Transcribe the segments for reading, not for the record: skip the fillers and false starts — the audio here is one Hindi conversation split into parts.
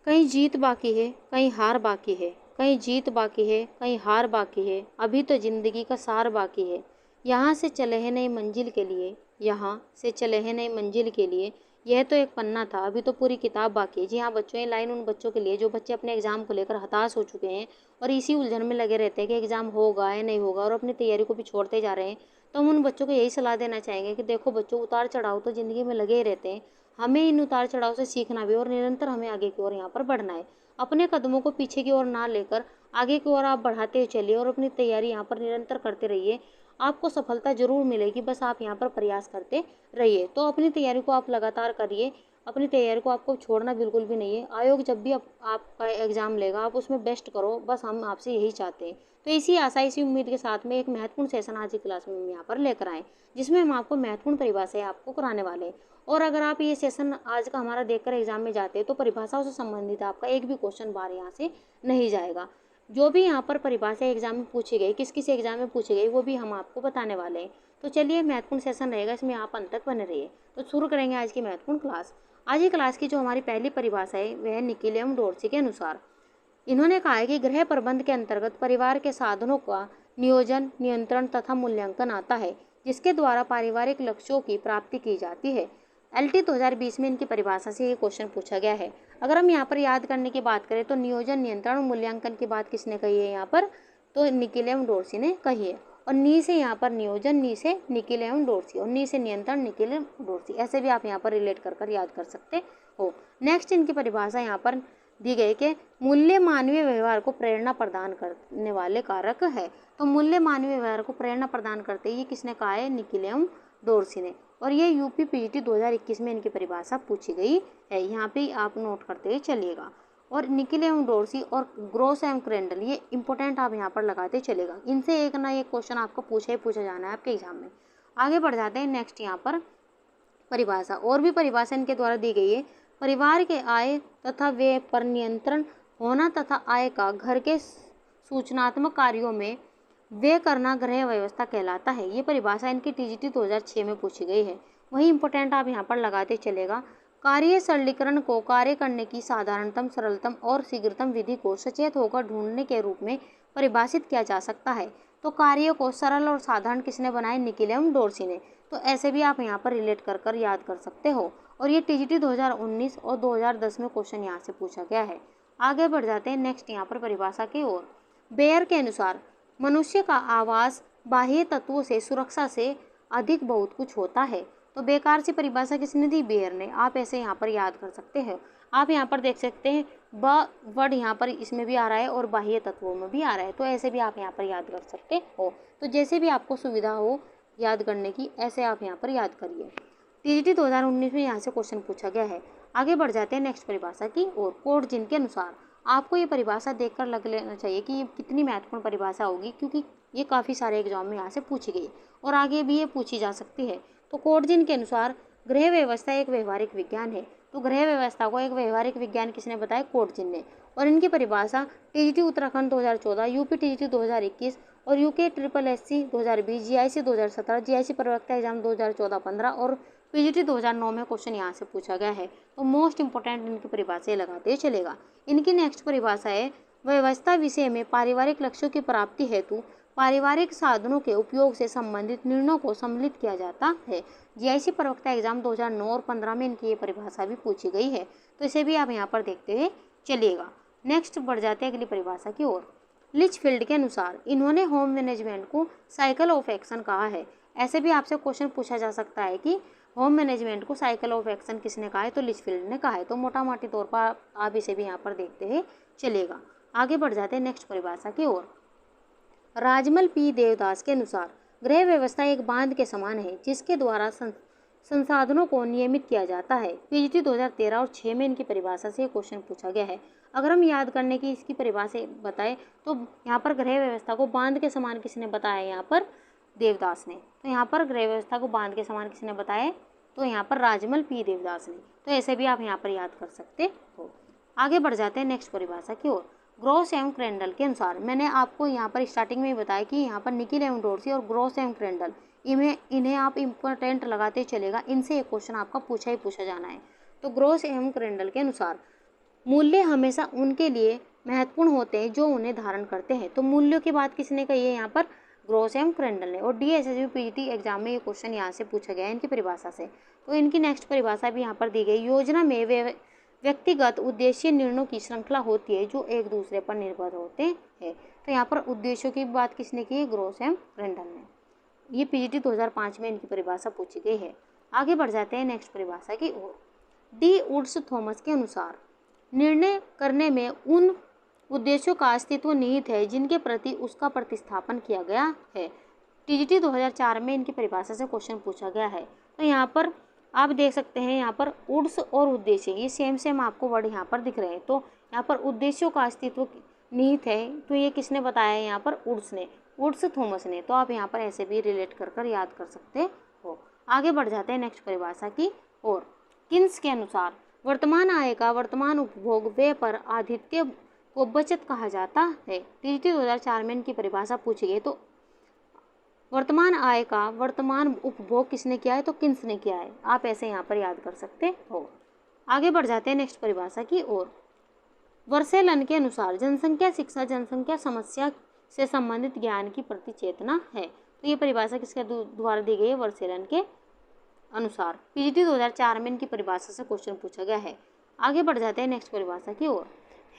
कहीं जीत बाकी है, कहीं हार बाकी है, कहीं जीत बाकी है, कहीं हार बाकी है, अभी तो ज़िंदगी का सार बाकी है। यहाँ से चले हैं नई मंजिल के लिए, यहाँ से चले हैं नई मंजिल के लिए, यह तो एक पन्ना था, अभी तो पूरी किताब बाकी है। जी हाँ बच्चों, ये लाइन उन बच्चों के लिए जो बच्चे अपने एग्ज़ाम को लेकर हताश हो चुके हैं और इसी उलझन में लगे रहते हैं कि एग्ज़ाम होगा या नहीं होगा और अपनी तैयारी को भी छोड़ते जा रहे हैं। तो हम उन बच्चों को यही सलाह देना चाहेंगे कि देखो बच्चों, उतार चढ़ाव तो ज़िंदगी में लगे ही रहते हैं। हमें इन उतार चढ़ाव से सीखना भी और निरंतर हमें आगे की ओर यहाँ पर बढ़ना है। अपने कदमों को पीछे की ओर ना लेकर आगे की ओर आप बढ़ाते चलिए और अपनी तैयारी यहाँ पर निरंतर करते रहिए। आपको सफलता जरूर मिलेगी, बस आप यहाँ पर प्रयास करते रहिए। तो अपनी तैयारी को आप लगातार करिए, अपनी तैयारी को आपको छोड़ना बिल्कुल भी नहीं है। आयोग जब भी आपका एग्जाम लेगा आप उसमें बेस्ट करो, बस हम आपसे यही चाहते हैं। तो इसी आशा इसी उम्मीद के साथ में एक महत्वपूर्ण सेशन आज की क्लास में हम यहाँ पर लेकर आए, जिसमें हम आपको महत्वपूर्ण परिभाषाएं आपको कराने वाले हैं। और अगर आप ये सेशन आज का हमारा देखकर एग्जाम में जाते हैं तो परिभाषाओं से संबंधित आपका एक भी क्वेश्चन बाहर यहाँ से नहीं जाएगा। जो भी यहाँ पर परिभाषा एग्जाम में पूछी गई, किस किस एग्जाम में पूछी गई, वो भी हम आपको बताने वाले हैं। तो चलिए, महत्वपूर्ण सेशन रहेगा, इसमें आप अंत तक बने रहिए। तो शुरू करेंगे आज की महत्वपूर्ण क्लास। आज की क्लास की जो हमारी पहली परिभाषा है वह निकिल एवं डोर्सी के अनुसार। इन्होंने कहा है कि गृह प्रबंध के अंतर्गत परिवार के साधनों का नियोजन, नियंत्रण तथा मूल्यांकन आता है, जिसके द्वारा पारिवारिक लक्ष्यों की प्राप्ति की जाती है। LT 2020 में इनकी परिभाषा से ये क्वेश्चन पूछा गया है। अगर हम यहाँ पर याद करने की बात करें तो नियोजन, नियंत्रण और मूल्यांकन की बात किसने कही है यहाँ पर, तो निकिल एवं डोर्सी ने कही है। और नी से यहाँ पर नियोजन, नी से निकिल एवं डोर्सी और नी से नियंत्रण, निकिल एवं डोर्सी, ऐसे भी आप यहाँ पर रिलेट कर याद कर सकते हो। नेक्स्ट इनकी परिभाषा यहाँ पर दी गई कि मूल्य मानवीय व्यवहार को प्रेरणा प्रदान करने वाले कारक है। तो मूल्य मानवीय व्यवहार को प्रेरणा प्रदान करते ये किसने कहा है, निकिल एवं डोर्सी ने। और ये यूपी PGT 2021 में इनकी परिभाषा पूछी गई है, यहाँ पे आप नोट करते हुए चलिएगा। और निकिल एवं डोर्सी और ग्रोस एवं क्रेंडल, ये इंपॉर्टेंट आप यहाँ पर लगाते चलेगा। इनसे एक ना एक क्वेश्चन आपको पूछा जाना है आपके एग्जाम में। आगे बढ़ जाते हैं नेक्स्ट यहाँ पर परिभाषा। और भी परिभाषा इनके द्वारा दी गई है। परिवार के आय तथा व्यय पर नियंत्रण होना तथा आय का घर के सूचनात्मक कार्यों में व्यय करना गृह व्यवस्था कहलाता है। ये परिभाषा इनकी TGT 2006 में पूछी गई है। वही इंपॉर्टेंट आप यहाँ पर लगाते चलेगा। कार्य सरलीकरण को कार्य करने की साधारणतम, सरलतम और शीघ्रतम विधि को सचेत होकर ढूंढने के रूप में परिभाषित किया जा सकता है। तो कार्य को सरल और साधारण किसने बनाए, निकिल एवं डोर्सी ने। तो ऐसे भी आप यहाँ पर रिलेट कर याद कर सकते हो। और ये TGT 2019 और 2010 में क्वेश्चन यहाँ से पूछा गया है। आगे बढ़ जाते हैं नेक्स्ट यहाँ पर परिभाषा की ओर। बेयर के अनुसार मनुष्य का आवास बाह्य तत्वों से सुरक्षा से अधिक बहुत कुछ होता है। तो बेकार सी परिभाषा किसने दी, बेयर ने। आप ऐसे यहाँ पर याद कर सकते हैं। आप यहाँ पर देख सकते हैं ब वर्ड यहाँ पर इसमें भी आ रहा है और बाह्य तत्वों में भी आ रहा है। तो ऐसे भी आप यहाँ पर याद कर सकते हो। तो जैसे भी आपको सुविधा हो याद करने की, ऐसे आप यहाँ पर याद करिए। TGT 2019 में यहाँ से क्वेश्चन पूछा गया है। आगे बढ़ जाते हैं नेक्स्ट परिभाषा की ओर। कोड जिनके अनुसार आपको ये परिभाषा देखकर लग लेना चाहिए कि ये कितनी महत्वपूर्ण परिभाषा होगी, क्योंकि ये काफ़ी सारे एग्जाम में यहाँ से पूछी गई और आगे भी ये पूछी जा सकती है। तो कोड जिन के अनुसार गृह व्यवस्था एक व्यवहारिक विज्ञान है। तो गृह व्यवस्था को एक व्यवहारिक विज्ञान किसने बताया, कोड जिन ने। और इनकी परिभाषा TGT उत्तराखंड 2014, यूपी TGT 2021 और UK SSSC 2020, GIC 2017, GIC प्रवक्ता एग्जाम 2014-15 और PGT 2009 में क्वेश्चन यहाँ से पूछा गया है। तो मोस्ट इंपोर्टेंट इनकी परिभाषाएं लगाते चलेगा। इनकी नेक्स्ट परिभाषा है व्यवस्था विषय में पारिवारिक लक्ष्यों की प्राप्ति हेतु पारिवारिक साधनों के उपयोग से संबंधित निर्णयों को सम्मिलित किया जाता है। GIC प्रवक्ता एग्जाम 2009 और 15 में इनकी ये परिभाषा भी पूछी गई है। तो इसे भी आप यहाँ पर देखते हुए चलिएगा। नेक्स्ट बढ़ जाते हैं अगली परिभाषा की ओर। लिचफील्ड के अनुसार इन्होंने होम मैनेजमेंट को साइकिल ऑफ एक्शन कहा है। ऐसे भी आपसे क्वेश्चन पूछा जा सकता है कि होम मैनेजमेंट को साइकिल ऑफ एक्शन किसने कहा है, तो लिचफील्ड ने कहा है। तो मोटा मोटी तौर पर आप इसे भी यहाँ पर देखते हैं चलेगा। आगे बढ़ जाते हैं नेक्स्ट परिभाषा की ओर। राजमल P देवदास के अनुसार गृह व्यवस्था एक बांध के समान है जिसके द्वारा संसाधनों को नियमित किया जाता है। PGT 2013 और 6 में इनकी परिभाषा से क्वेश्चन पूछा गया है। अगर हम याद करने की इसकी परिभाषा बताएं तो यहाँ पर गृह व्यवस्था को बांध के समान किसने बताया, यहाँ पर देवदास ने। तो यहाँ पर गृह व्यवस्था को बांध के समान किसने बताया, तो यहाँ पर राजमल P देवदास ने। तो ऐसे भी आप यहाँ पर याद कर सकते हो। आगे बढ़ जाते हैं नेक्स्ट परिभाषा की ओर। ग्रोस एवं क्रेंडल के अनुसार मैंने आपको यहाँ पर स्टार्टिंग में ही बताया कि यहाँ पर निकिल एवं डोर्सी और ग्रोस एवं क्रेंडल, इन्हें आप इम्पोर्टेंट लगाते चलेगा। इनसे एक क्वेश्चन आपका पूछा ही पूछा जाना है। तो ग्रोस एवं क्रेंडल के अनुसार मूल्य हमेशा उनके लिए महत्वपूर्ण होते हैं जो उन्हें धारण करते हैं। तो मूल्यों की बात किसने कही है यहाँ पर? ग्रोसम क्रेंडल ने। और डीएसएसबी पीजीटी एग्जाम में ये क्वेश्चन यहाँ से पूछा गया है इनकी परिभाषा से। तो इनकी नेक्स्ट परिभाषा भी यहाँ पर दी गई। योजना में व्यक्तिगत उद्देश्य निर्णयों की श्रृंखला होती है जो एक दूसरे पर निर्भर होते हैं। तो यहाँ पर उद्देश्यों की बात किसने की है? ग्रोसम क्रेंडल ने। ये पीजीटी 2005 में इनकी परिभाषा पूछी गई है। आगे बढ़ जाते हैं नेक्स्ट परिभाषा की ओर। डी वुड्स थॉमस के अनुसार निर्णय करने में उन उद्देश्यों का अस्तित्व निहित है जिनके प्रति उसका प्रतिस्थापन किया गया है। टीजीटी 2004 में इनकी परिभाषा से क्वेश्चन पूछा गया है। तो यहाँ पर आप देख सकते हैं यहाँ पर वुड्स और उद्देश्य ये सेम आपको वर्ड यहाँ पर दिख रहे हैं। तो यहाँ पर उद्देश्यों का अस्तित्व निहित है तो ये किसने बताया है? यहाँ पर वुड्स ने, वुड्स थॉमस ने। तो आप यहाँ पर ऐसे भी रिलेट कर याद कर सकते हो। आगे बढ़ जाते हैं नेक्स्ट परिभाषा की ओर। किन्स के अनुसार वर्तमान आय का वर्तमान उपभोग व्यय पर आधित्य को बचत कहा जाता है। टीजीटी 2004 में इनकी परिभाषा पूछी गई। तो वर्तमान आय का वर्तमान उपभोग किसने किया है? तो किन्स ने किया है। आप ऐसे यहाँ पर याद कर सकते हो। आगे बढ़ जाते हैं नेक्स्ट परिभाषा की ओर। वर्सेलन के अनुसार जनसंख्या शिक्षा जनसंख्या समस्या से संबंधित ज्ञान की प्रतिचेतना है। तो ये परिभाषा किसके द्वारा दी गई है? वर्सेलन के अनुसार। पीजीटी 2004 में इनकी परिभाषा से क्वेश्चन पूछा गया है। आगे बढ़ जाते हैं नेक्स्ट परिभाषा की ओर।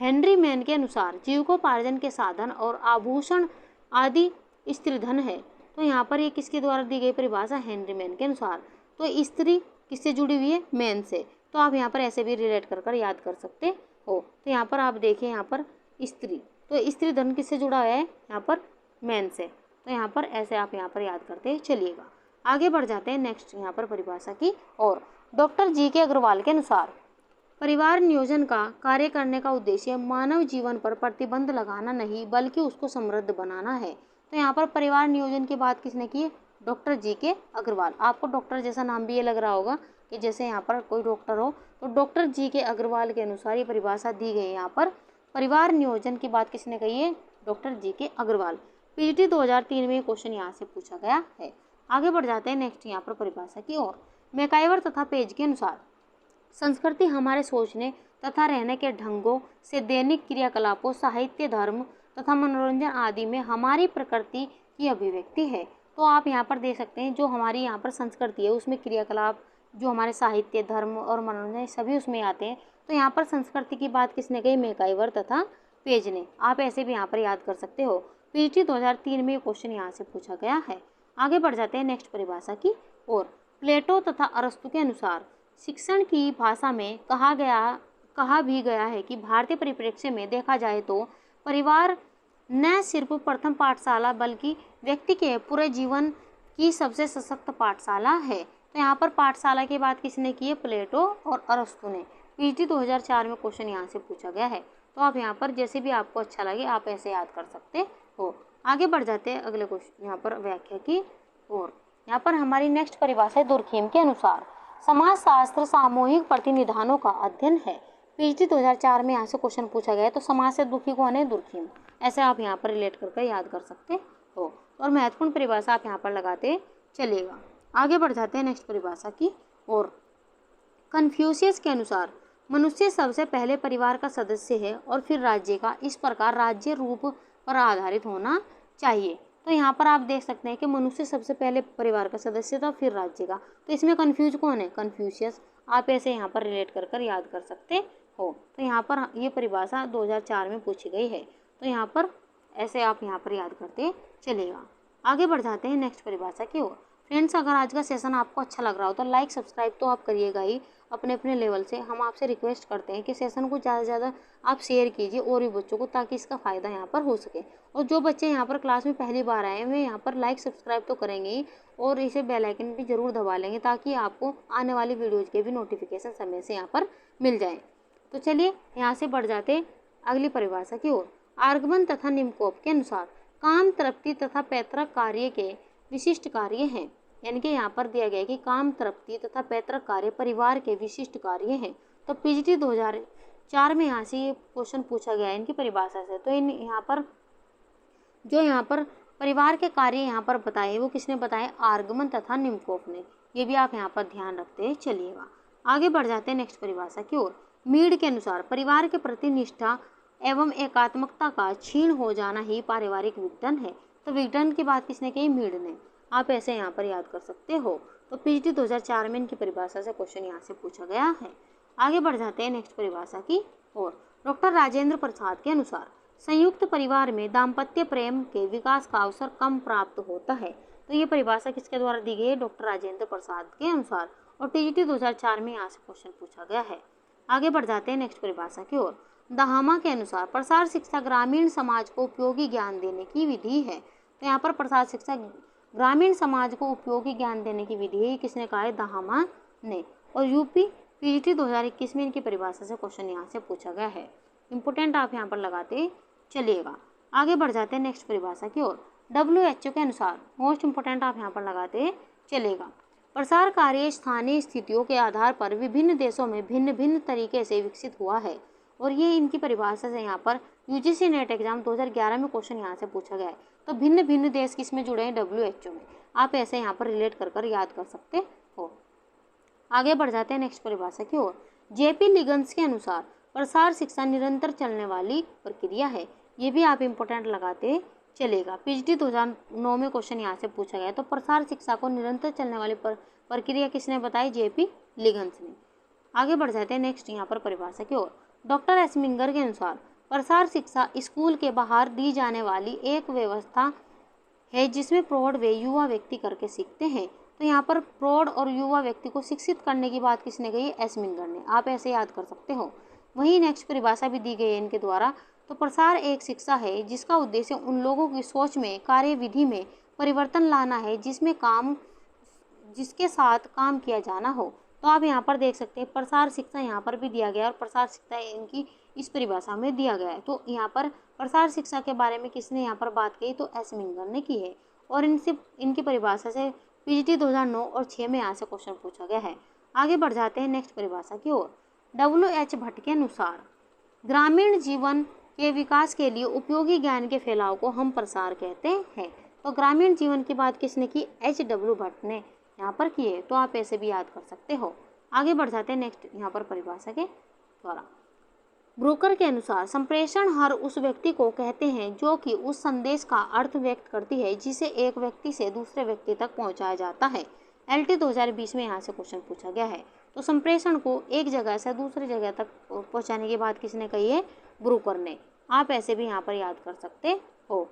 हेनरी मैन के अनुसार जीविकोपार्जन के साधन और आभूषण आदि स्त्रीधन है। तो यहाँ पर ये किसके द्वारा दी गई परिभाषा? हेनरी मैन के अनुसार। तो स्त्री किससे जुड़ी हुई है? मैन से। तो आप यहाँ पर ऐसे भी रिलेट कर याद कर सकते हो। तो यहाँ पर आप देखिए यहाँ पर स्त्री, तो स्त्री धन किससे जुड़ा हुआ है? यहाँ पर मैन से। तो यहाँ पर ऐसे आप यहाँ पर याद करते चलिएगा। आगे बढ़ जाते हैं नेक्स्ट यहाँ पर परिभाषा की और। डॉक्टर जी के अग्रवाल के अनुसार परिवार नियोजन का कार्य करने का उद्देश्य मानव जीवन पर प्रतिबंध लगाना नहीं बल्कि उसको समृद्ध बनाना है। तो यहाँ पर परिवार नियोजन की बात किसने की है? डॉक्टर जी के अग्रवाल। आपको डॉक्टर जैसा नाम भी ये लग रहा होगा कि जैसे यहाँ पर कोई डॉक्टर हो। तो डॉक्टर जी के अग्रवाल के अनुसार ये परिभाषा दी गई है। यहाँ पर परिवार नियोजन की बात किसने कही है? डॉक्टर जी के अग्रवाल। पीजीटी 2003 में क्वेश्चन यहाँ से पूछा गया है। आगे बढ़ जाते हैं नेक्स्ट यहाँ पर परिभाषा की ओर। मैकाइवर तथा पेज के अनुसार संस्कृति हमारे सोचने तथा रहने के ढंगों से दैनिक क्रियाकलापों साहित्य धर्म तथा मनोरंजन आदि में हमारी प्रकृति की अभिव्यक्ति है। तो आप यहाँ पर देख सकते हैं जो हमारी यहाँ पर संस्कृति है उसमें क्रियाकलाप जो हमारे साहित्य धर्म और मनोरंजन सभी उसमें आते हैं। तो यहाँ पर संस्कृति की बात किसने कही? मैकाइवर तथा पेज ने। आप ऐसे भी यहाँ पर याद कर सकते हो। पीजीटी 2003 में ये क्वेश्चन यहाँ से पूछा गया है। आगे बढ़ जाते हैं नेक्स्ट परिभाषा की ओर। प्लेटो तथा अरस्तु के अनुसार शिक्षण की भाषा में कहा भी गया है कि भारतीय परिप्रेक्ष्य में देखा जाए तो परिवार न सिर्फ प्रथम पाठशाला बल्कि व्यक्ति के पूरे जीवन की सबसे सशक्त पाठशाला है। तो यहाँ पर पाठशाला की बात किसने की है? प्लेटो और अरस्तु ने। पीजीटी 2004 में क्वेश्चन यहाँ से पूछा गया है। तो आप यहाँ पर जैसे भी आपको अच्छा लगे आप ऐसे याद कर सकते हो। आगे बढ़ जाते हैं अगले क्वेश्चन यहाँ पर व्याख्या की ओर। यहाँ पर हमारी नेक्स्ट परिभाषा है दुर्खीम के अनुसार समाजशास्त्र सामूहिक प्रतिनिधानों का अध्ययन है। पीजीटी 2004 में यहाँ से क्वेश्चन पूछा गया है। तो समाज से दुखी कौन है? दुर्खीम। ऐसे आप यहाँ पर रिलेट कर याद कर सकते हो और महत्वपूर्ण परिभाषा आप यहाँ पर लगाते चलिएगा। आगे बढ़ जाते हैं नेक्स्ट परिभाषा की ओर। कन्फ्यूशियस के अनुसार मनुष्य सबसे पहले परिवार का सदस्य है और फिर राज्य का, इस प्रकार राज्य रूप पर आधारित होना चाहिए। तो यहाँ पर आप देख सकते हैं कि मनुष्य सबसे पहले परिवार का सदस्य था फिर राज्य का। तो इसमें कन्फ्यूज कौन है? कन्फ्यूशियस। आप ऐसे यहाँ पर रिलेट कर याद कर सकते हो। तो यहाँ पर ये परिभाषा 2004 में पूछी गई है। तो यहाँ पर ऐसे आप यहाँ पर याद करते चलिएगा। आगे बढ़ जाते हैं नेक्स्ट परिभाषा की ओर। फ्रेंड्स, अगर आज का सेशन आपको अच्छा लग रहा हो तो लाइक सब्सक्राइब तो आप करिएगा ही अपने अपने लेवल से। हम आपसे रिक्वेस्ट करते हैं कि सेशन को ज़्यादा से ज़्यादा आप शेयर कीजिए और भी बच्चों को, ताकि इसका फ़ायदा यहाँ पर हो सके। और जो बच्चे यहाँ पर क्लास में पहली बार आए हैं वे यहाँ पर लाइक सब्सक्राइब तो करेंगे ही और इसे बेल आइकन भी ज़रूर दबा लेंगे ताकि आपको आने वाली वीडियोज़ के भी नोटिफिकेशन समय से यहाँ पर मिल जाए। तो चलिए यहाँ से बढ़ जाते अगली परिभाषा की ओर। आर्गमन तथा निम्कोफ के अनुसार काम तृप्ति तथा पैतृक कार्य के विशिष्ट कार्य हैं। यानी कि यहाँ पर दिया गया है कि काम तृप्ति तथा पैतृक कार्य परिवार के विशिष्ट कार्य हैं। तो पीजीटी 2004 में यहाँ से ये क्वेश्चन पूछा गया है इनकी परिभाषा से। तो इन यहाँ पर परिवार के कार्य यहाँ पर बताए वो किसने बताए? आर्गमन तथा निम्कोफ ने। ये भी आप यहाँ पर ध्यान रखते चलिएगा। आगे बढ़ जाते हैं नेक्स्ट परिभाषा की ओर। मीड के अनुसार परिवार के प्रति निष्ठा एवं एकात्मकता का क्षीण हो जाना ही पारिवारिक विघटन है। तो विघटन की बात किसने कही? मीड ने। आप ऐसे यहाँ पर याद कर सकते हो। तो पीएचडी 2004 में इनकी परिभाषा से क्वेश्चन यहाँ से पूछा गया है। आगे बढ़ जाते हैं नेक्स्ट परिभाषा की ओर। डॉक्टर राजेंद्र प्रसाद के अनुसार संयुक्त परिवार में दाम्पत्य प्रेम के विकास का अवसर कम प्राप्त होता है। तो ये परिभाषा किसके द्वारा दी गई है? डॉक्टर राजेंद्र प्रसाद के अनुसार। और टीजीटी 2004 में यहाँ से क्वेश्चन पूछा गया है। आगे बढ़ जाते हैं नेक्स्ट परिभाषा की ओर। दहामा के अनुसार प्रसार शिक्षा ग्रामीण समाज को उपयोगी ज्ञान देने की विधि है। तो यहाँ पर प्रसार शिक्षा ग्रामीण समाज को उपयोगी ज्ञान देने की विधि है, किसने कहा है? दहामा ने। और यूपी पीजीटी 2021 में इनकी परिभाषा से क्वेश्चन यहाँ से पूछा गया है। इंपोर्टेंट आप यहाँ पर लगाते चलिएगा। आगे बढ़ जाते हैं नेक्स्ट परिभाषा की ओर। WHO के अनुसार मोस्ट इंपोर्टेंट आप यहाँ पर लगाते चलेगा। प्रसार कार्य स्थानीय स्थितियों के आधार पर विभिन्न देशों में भिन्न भिन्न तरीके से विकसित हुआ है। और ये इनकी परिभाषा से यहाँ पर यूजीसी नेट एग्जाम 2011 में क्वेश्चन यहाँ से पूछा गया है। तो भिन्न भिन्न देश किस में जुड़े हैं? WHO में। आप ऐसे यहाँ पर रिलेट कर याद कर सकते हो। आगे बढ़ जाते हैं नेक्स्ट परिभाषा की ओर। जेपी लिगन्स के अनुसार प्रसार शिक्षा निरंतर चलने वाली प्रक्रिया है। ये भी आप इंपोर्टेंट लगाते चलेगा। पीएचडी 2009 में क्वेश्चन यहाँ से पूछा गया। तो प्रसार शिक्षा को निरंतर चलने वाली प्रक्रिया किसने बताई? जेपी लिगन्स ने। आगे बढ़ जाते हैं नेक्स्ट यहाँ पर परिभाषा की ओर। डॉक्टर एस्मिंगर के अनुसार प्रसार शिक्षा स्कूल के बाहर दी जाने वाली एक व्यवस्था है जिसमें प्रौढ़ व युवा व्यक्ति करके सीखते हैं। तो यहाँ पर प्रौढ़ और युवा व्यक्ति को शिक्षित करने की बात किसने कही? एस्मिंगर ने। आप ऐसे याद कर सकते हो। वहीं नेक्स्ट परिभाषा भी दी गई है इनके द्वारा। तो प्रसार एक शिक्षा है जिसका उद्देश्य उन लोगों की सोच में, कार्यविधि में परिवर्तन लाना है जिसके साथ काम किया जाना हो। तो आप यहाँ पर देख सकते हैं प्रसार शिक्षा यहाँ पर भी दिया गया और प्रसार शिक्षा इनकी इस परिभाषा में दिया गया है। तो यहाँ पर प्रसार शिक्षा के बारे में किसने यहाँ पर बात की? तो एस्मिंगर ने की है। और इनकी परिभाषा से पीजीटी 2009 और 6 में यहाँ से क्वेश्चन पूछा गया है। आगे बढ़ जाते हैं नेक्स्ट परिभाषा की ओर। WH भट्ट के अनुसार ग्रामीण जीवन के विकास के लिए उपयोगी ज्ञान के फैलाव को हम प्रसार कहते हैं। तो ग्रामीण जीवन की बात किसने की? HW भट्ट ने यहाँ पर की है। तो आप ऐसे भी याद कर सकते हो। आगे बढ़ जाते हैं नेक्स्ट यहाँ पर परिभाषा के द्वारा। ब्रूकर के अनुसार संप्रेषण हर उस व्यक्ति को कहते हैं जो कि उस संदेश का अर्थ व्यक्त करती है जिसे एक व्यक्ति से दूसरे व्यक्ति तक पहुंचाया जाता है। LT 2020 में यहाँ से क्वेश्चन पूछा गया है। तो संप्रेषण को एक जगह से दूसरी जगह तक पहुंचाने की बात किसने कही है? ब्रूकर ने। आप ऐसे भी यहाँ पर याद कर सकते हो।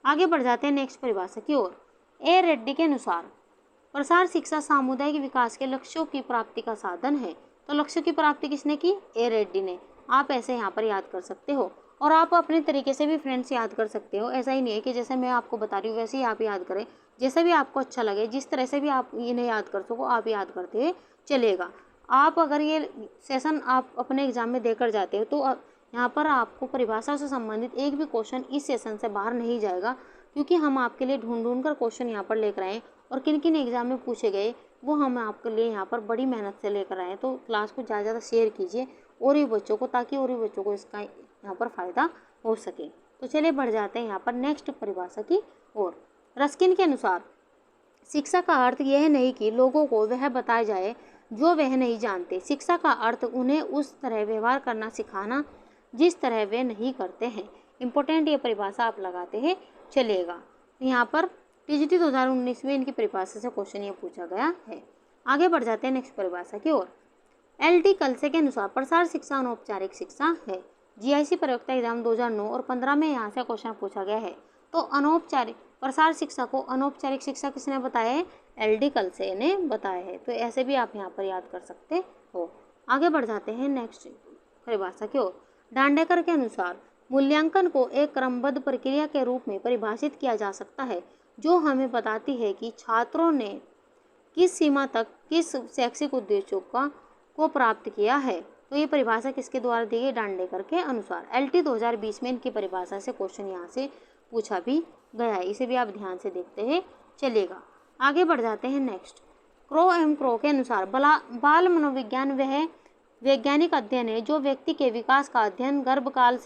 आगे बढ़ जाते हैं नेक्स्ट परिभाषा की ओर। A रेड्डी के अनुसार प्रसार शिक्षा सामुदायिक विकास के लक्ष्यों की प्राप्ति का साधन है। तो लक्ष्यों की प्राप्ति किसने की? A रेड्डी ने। आप ऐसे यहाँ पर याद कर सकते हो। और आप अपने तरीके से भी फ्रेंड्स याद कर सकते हो। ऐसा ही नहीं है कि जैसे मैं आपको बता रही हूँ वैसे ही आप याद करें। जैसे भी आपको अच्छा लगे, जिस तरह से भी आप इन्हें याद कर सको, आप याद करते चलेगा। आप अगर ये सेशन आप अपने एग्जाम में देकर जाते हो तो यहाँ पर आपको परिभाषा से संबंधित एक भी क्वेश्चन इस सेशन से बाहर नहीं जाएगा, क्योंकि हम आपके लिए ढूंढ कर क्वेश्चन यहाँ पर लेकर आए और किन किन एग्जाम में पूछे गए वो हम आपके लिए यहाँ पर बड़ी मेहनत से लेकर आए। तो क्लास को ज़्यादा शेयर कीजिए और भी बच्चों को, ताकि और भी बच्चों को इसका यहाँ पर फ़ायदा हो सके। तो चलिए बढ़ जाते हैं यहाँ पर नेक्स्ट परिभाषा की ओर। रस्किन के अनुसार शिक्षा का अर्थ यह नहीं कि लोगों को वह बताया जाए जो वह नहीं जानते। शिक्षा का अर्थ उन्हें उस तरह व्यवहार करना सिखाना जिस तरह वे नहीं करते हैं। इंपॉर्टेंट ये परिभाषा आप लगाते हैं चलेगा। यहाँ पर टीजीटी 2019 में इनकी परिभाषा से क्वेश्चन ये पूछा गया है। आगे बढ़ जाते हैं नेक्स्ट परिभाषा की ओर। LT कलसे के अनुसार प्रसार शिक्षा अनौपचारिक शिक्षा है। GIC प्रयोक्ता एग्जाम 2009 और 15 में यहाँ से क्वेश्चन पूछा गया है। तो अनौपचारिक प्रसार शिक्षा को अनौपचारिक शिक्षा किसने बताया है? LD कलसे ने बताया है। तो ऐसे भी आप यहाँ पर याद कर सकते हो। आगे बढ़ जाते हैं नेक्स्ट परिभाषा की ओर। डांडेकर के अनुसार मूल्यांकन को एक क्रमबद्ध प्रक्रिया के रूप में परिभाषित किया जा सकता है जो हमें बताती है कि छात्रों ने किस सीमा तक किस शैक्षिक उद्देश्यों को प्राप्त किया है। तो ये परिभाषा किसके द्वारा दी गई? डांडेकर के अनुसार। LT 2020 में इनकी परिभाषा से क्वेश्चन यहाँ से पूछा भी गया है। इसे भी आप ध्यान से देखते हैं चलेगा। आगे बढ़ जाते हैं नेक्स्ट। क्रो के अनुसार बाल मनोविज्ञान वह वैज्ञानिक अध्ययन है जो व्यक्ति के विकास का अध्ययन गर्भकाल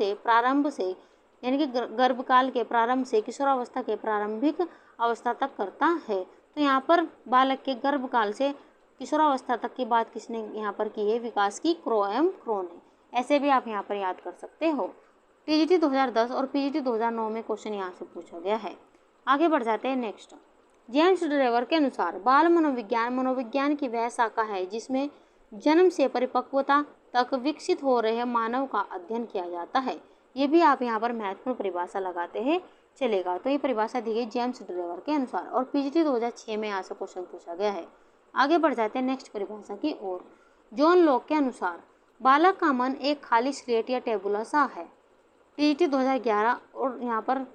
के प्रारंभ से किशोरावस्था के प्रारंभिक अवस्था तक करता है। तो यहाँ पर बालक के गर्भकाल से किशोरावस्था तक की बात किसने यहाँ पर की है? विकास की क्रो ने। ऐसे भी आप यहाँ पर याद कर सकते हो। टीजीटी 2010 और पीजीटी 2009 में क्वेश्चन यहाँ से पूछा गया है। आगे बढ़ जाते हैं नेक्स्ट। जेम्स ड्रेवर के अनुसार बाल मनोविज्ञान की वह शाखा है जिसमें जन्म से परिपक्वता तक विकसित हो रहे मानव का अध्ययन किया जाता है। ये भी आप यहाँ पर महत्वपूर्ण परिभाषा लगाते हैं चलेगा। तो ये परिभाषा दी गई जेम्स ड्रेवर के अनुसार और पीजीटी 2006 में यहाँ से क्वेश्चन पूछा गया है। आगे बढ़ जाते हैं नेक्स्ट परिभाषा की ओर। जॉन लॉक के अनुसार बालक का मन एक खाली स्लेट या टेबुला सा है। टीजीटी 2011 और यहाँ पर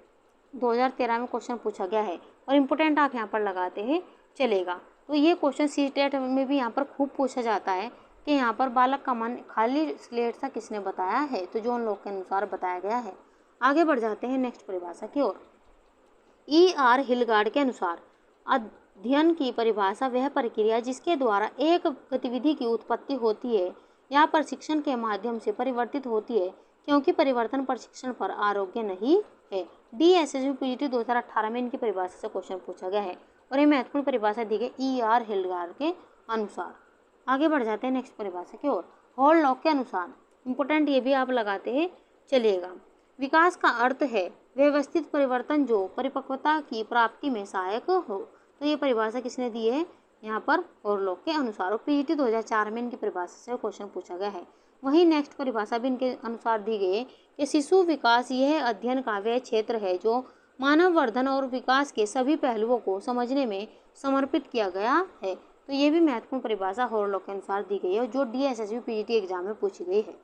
2013 में क्वेश्चन पूछा गया है और इम्पोर्टेंट आप यहाँ पर लगाते हैं चलेगा। तो ये क्वेश्चन सीटेट में भी यहाँ पर खूब पूछा जाता है कि यहाँ पर बालक का मन खाली स्लेट सा किसने बताया है? तो जॉन लॉक के अनुसार बताया गया है। आगे बढ़ जाते हैं नेक्स्ट परिभाषा की ओर। E.R. हिलगार्ड के अनुसार अध्ययन की परिभाषा वह प्रक्रिया जिसके द्वारा एक गतिविधि की उत्पत्ति होती है या प्रशिक्षण के माध्यम से परिवर्तित होती है, क्योंकि परिवर्तन प्रशिक्षण पर आरोग्य नहीं है। DSSB पीजीटी 2018 में इनकी परिभाषा से क्वेश्चन पूछा गया है और ये महत्वपूर्ण परिभाषा दी गई E.R. हिलगार्ड के अनुसार। आगे बढ़ जाते हैं नेक्स्ट परिभाषा की ओर। हॉल लॉक के अनुसार इम्पोर्टेंट ये भी आप लगाते हैं चलिएगा। विकास का अर्थ है व्यवस्थित परिवर्तन जो परिपक्वता की प्राप्ति में सहायक हो। तो ये परिभाषा किसने दी है? यहाँ पर हॉल लॉक के अनुसार और पीजीटी 2004 में इनकी परिभाषा से क्वेश्चन पूछा गया है। वहीं नेक्स्ट परिभाषा भी इनके अनुसार दी गई है कि शिशु विकास यह अध्ययन का वह क्षेत्र है जो मानव वर्धन और विकास के सभी पहलुओं को समझने में समर्पित किया गया है। तो ये भी महत्वपूर्ण परिभाषा हॉल लॉक के अनुसार दी गई है जो DSSB पीजीटी एग्जाम में पूछी गई है।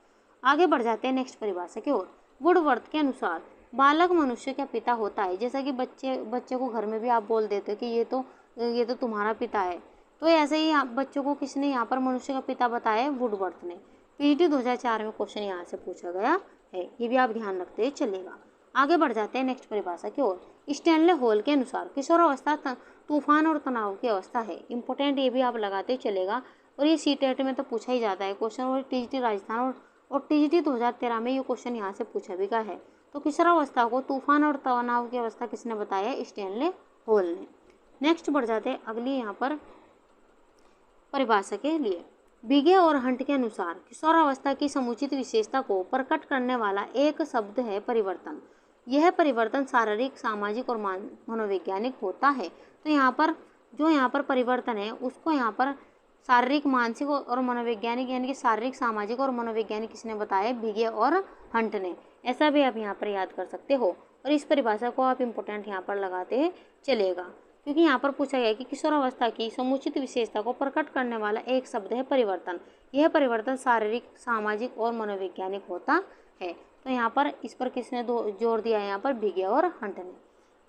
आगे बढ़ जाते हैं नेक्स्ट परिभाषा की ओर। वुडवर्थ के अनुसार बालक मनुष्य का पिता होता है। जैसा कि बच्चे को घर में भी आप बोल देते हो कि ये तो तुम्हारा पिता है, तो ऐसे ही बच्चों को किसने यहाँ पर मनुष्य का पिता बताया? वुडवर्थ ने। पीजीटी 2004 में क्वेश्चन यहाँ से पूछा गया है, ये भी आप ध्यान रखते चलेगा। आगे बढ़ जाते हैं नेक्स्ट परिभाषा की ओर। स्टैनले हॉल के अनुसार किशोरावस्था तूफान और तनाव की अवस्था है। इंपॉर्टेंट ये भी आप लगाते चलेगा और ये सीटेट में तो पूछा ही जाता है क्वेश्चन और टीजीटी राजस्थान और टीजीटी 2013 में ये क्वेश्चन यहाँ से पूछा भी गया है। तो किशोरावस्था को तूफान और तनाव की अवस्था किसने बताया? स्टैनले हॉल ने। नेक्स्ट बढ़ जाते हैं अगली यहाँ पर परिभाषा के लिए। बिगे और हंट के अनुसार किशोरावस्था की समुचित विशेषता को प्रकट करने वाला एक शब्द है परिवर्तन। यह परिवर्तन शारीरिक, सामाजिक और मनोवैज्ञानिक होता है। तो यहाँ पर परिवर्तन है उसको यहाँ पर शारीरिक, मानसिक और मनोवैज्ञानिक यानी कि शारीरिक, सामाजिक और मनोवैज्ञानिक किसने बताया? बिगे और हंट ने। ऐसा भी आप यहाँ पर याद कर सकते हो और इस परिभाषा को आप इम्पोर्टेंट यहाँ पर लगाते चलेगा क्योंकि यहाँ पर पूछा गया है कि किशोरावस्था की समुचित विशेषता को प्रकट करने वाला एक शब्द है परिवर्तन। यह परिवर्तन शारीरिक, सामाजिक और मनोवैज्ञानिक होता है। तो यहाँ पर इस पर किसने जोर दिया है? यहाँ पर बिगे और हंट ने।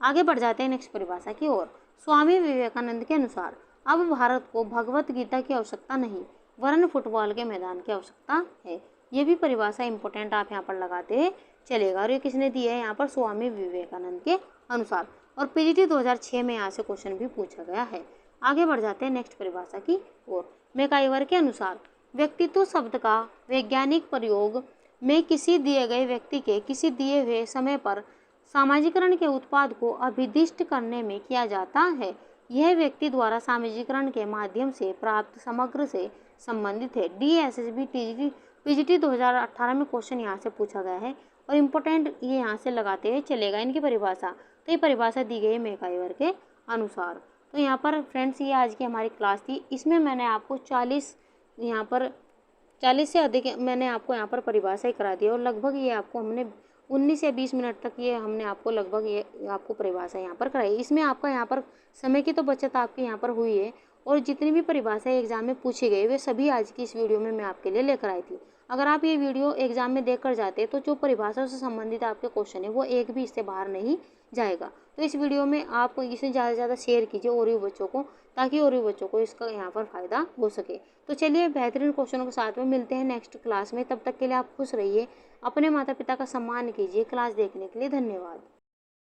आगे बढ़ जाते हैं नेक्स्ट परिभाषा की ओर। स्वामी विवेकानंद के अनुसार अब भारत को भगवत गीता की आवश्यकता नहीं वरन फुटबॉल के मैदान की आवश्यकता है। ये भी परिभाषा इंपॉर्टेंट आप यहाँ पर लगाते चलेगा और ये किसने दी है? यहाँ पर स्वामी विवेकानंद के अनुसार और पीजीटी 2006 में यहाँ से क्वेश्चन भी पूछा गया है। आगे बढ़ जाते हैं नेक्स्ट परिभाषा की ओर। मैकाइवर के अनुसार व्यक्तित्व शब्द का वैज्ञानिक प्रयोग में किसी दिए गए व्यक्ति के किसी दिए हुए समय पर सामाजिकरण के उत्पाद को अभिदिष्ट करने में किया जाता है। यह व्यक्ति द्वारा सामाजिकरण के माध्यम से प्राप्त समग्र से संबंधित है। DSSB पीजीटी 2018 में क्वेश्चन यहाँ से पूछा गया है और इम्पोर्टेंट ये यहाँ से लगाते हैं चलेगा इनकी परिभाषा। तो ये परिभाषा दी गई है मैकाइवर के अनुसार। तो यहाँ पर फ्रेंड्स ये आज की हमारी क्लास थी। इसमें मैंने आपको 40 से अधिक मैंने आपको यहाँ पर परिभाषा ही करा दी और लगभग ये आपको हमने 19 या 20 मिनट तक ये हमने आपको लगभग ये आपको परिभाषा यहाँ पर कराई। इसमें आपका यहाँ पर समय की तो बचत आपकी यहाँ पर हुई है और जितनी भी परिभाषाएं एग्जाम में पूछी गई वे सभी आज की इस वीडियो में मैं आपके लिए लेकर आई थी। अगर आप ये वीडियो एग्जाम में देख कर जाते तो जो परिभाषाओं से संबंधित आपके क्वेश्चन है वो एक भी इससे बाहर नहीं जाएगा। तो इस वीडियो में आप इसे ज़्यादा से ज़्यादा शेयर कीजिए और भी बच्चों को ताकि और भी बच्चों को इसका यहाँ पर फ़ायदा हो सके। तो चलिए बेहतरीन क्वेश्चनों के साथ में मिलते हैं नेक्स्ट क्लास में। तब तक के लिए आप खुश रहिए, अपने माता पिता का सम्मान कीजिए। क्लास देखने के लिए धन्यवाद।